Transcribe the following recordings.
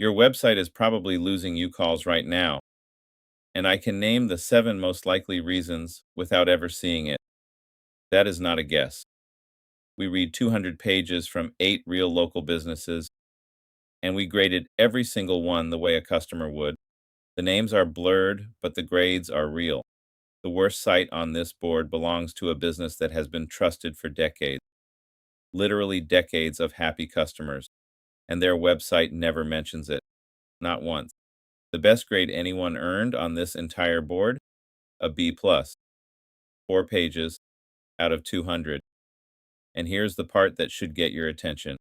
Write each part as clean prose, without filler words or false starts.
Your website is probably losing you calls right now, and I can name the 7 most likely reasons without ever seeing it. That is not a guess. We read 200 pages from 8 real local businesses, and we graded every single one the way a customer would. The names are blurred, but the grades are real. The worst site on this board belongs to a business that has been trusted for decades, literally decades of happy customers, and their website never mentions it, not once. The best grade anyone earned on this entire board? A B plus, 4 pages out of 200. And here's the part that should get your attention.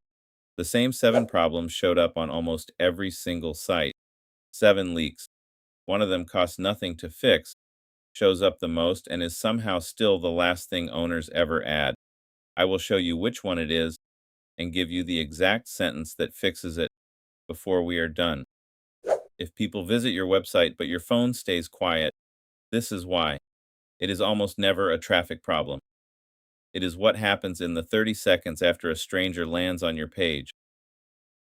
The same 7 problems showed up on almost every single site. 7 leaks. One of them costs nothing to fix, shows up the most, and is somehow still the last thing owners ever add. I will show you which one it is and give you the exact sentence that fixes it before we are done. If people visit your website but your phone stays quiet, this is why. It is almost never a traffic problem. It is what happens in the 30 seconds after a stranger lands on your page.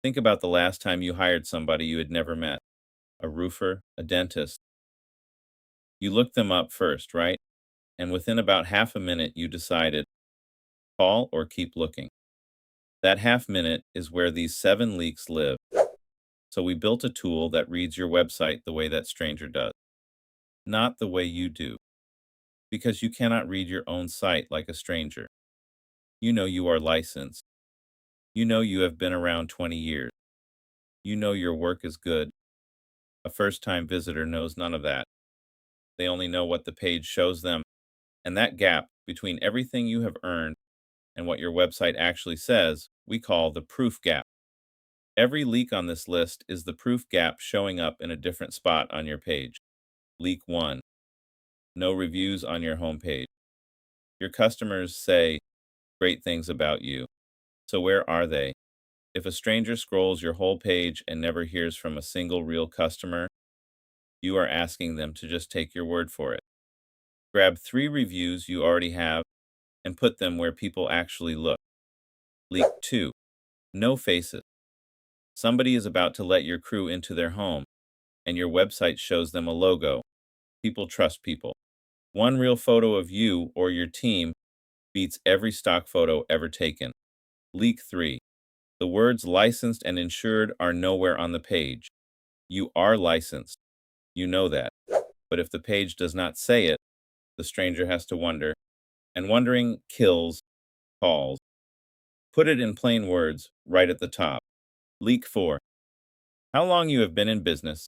Think about the last time you hired somebody you had never met, a roofer, a dentist. You looked them up first, right? And within about half a minute, you decided, call or keep looking. That half minute is where these 7 leaks live. So we built a tool that reads your website the way that stranger does, not the way you do, because you cannot read your own site like a stranger. You know you are licensed. You know you have been around 20 years. You know your work is good. A first-time visitor knows none of that. They only know what the page shows them, and that gap between everything you have earned and what your website actually says, we call the proof gap. Every leak on this list is the proof gap showing up in a different spot on your page. Leak 1. No reviews on your homepage. Your customers say great things about you. So where are they? If a stranger scrolls your whole page and never hears from a single real customer, you are asking them to just take your word for it. Grab 3 reviews you already have and put them where people actually look. Leak 2. No faces. Somebody is about to let your crew into their home, and your website shows them a logo. People trust people. One real photo of you or your team beats every stock photo ever taken. Leak 3. The words licensed and insured are nowhere on the page. You are licensed. You know that. But if the page does not say it, the stranger has to wonder. And wondering kills calls. Put it in plain words right at the top. Leak 4. How long you have been in business?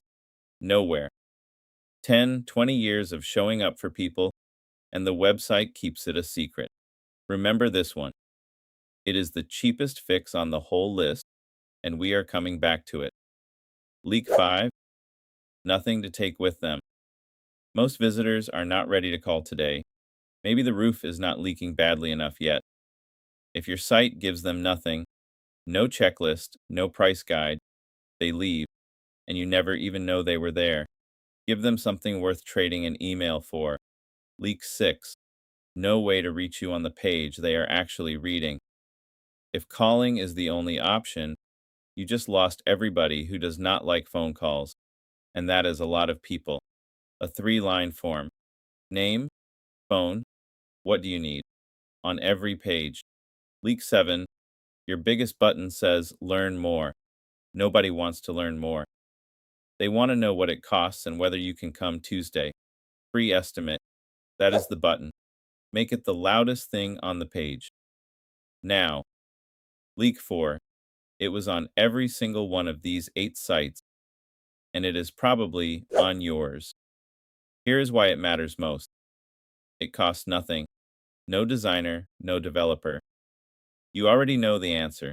Nowhere. 10, 20 years of showing up for people, and the website keeps it a secret. Remember this one. It is the cheapest fix on the whole list, and we are coming back to it. Leak 5. Nothing to take with them. Most visitors are not ready to call today. Maybe the roof is not leaking badly enough yet. If your site gives them nothing, no checklist, no price guide, they leave, and you never even know they were there. Give them something worth trading an email for. Leak 6. No way to reach you on the page they are actually reading. If calling is the only option, you just lost everybody who does not like phone calls, and that is a lot of people. A 3-line form. Name, phone, what do you need? On every page. Leak 7. Your biggest button says Learn More. Nobody wants to learn more. They want to know what it costs and whether you can come Tuesday. Free estimate. That is the button. Make it the loudest thing on the page. Now, leak 4. It was on every single one of these 8 sites, and it is probably on yours. Here is why it matters most. It costs nothing. No designer, no developer. You already know the answer.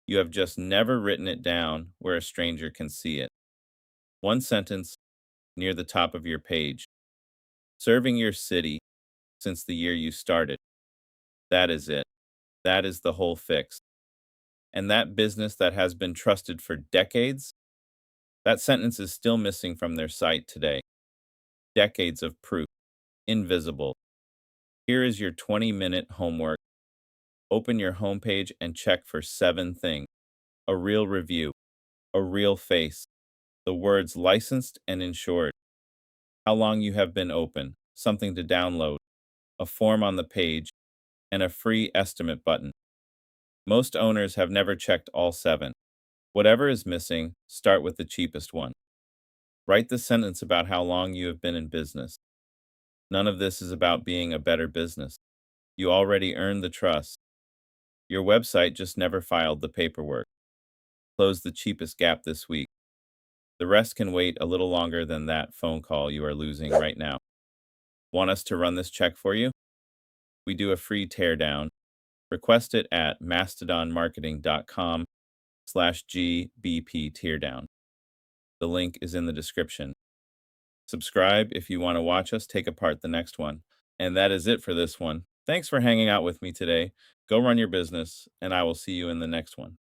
You have just never written it down where a stranger can see it. One sentence near the top of your page. Serving your city since the year you started. That is it. That is the whole fix. And that business that has been trusted for decades, that sentence is still missing from their site today. Decades of proof. Invisible. Here is your 20-minute homework. Open your homepage and check for 7 things. A real review. A real face. the words licensed and insured, how long you have been open, something to download, a form on the page, and a free estimate button. Most owners have never checked all seven. Whatever is missing, start with the cheapest one. Write the sentence about how long you have been in business. None of this is about being a better business. You already earned the trust. Your website just never filed the paperwork. Close the cheapest gap this week. The rest can wait a little longer than that phone call you are losing right now. Want us to run this check for you? We do a free teardown. Request it at mastodonmarketing.com/GBP teardown. The link is in the description. Subscribe if you want to watch us take apart the next one. And that is it for this one. Thanks for hanging out with me today. Go run your business, and I will see you in the next one.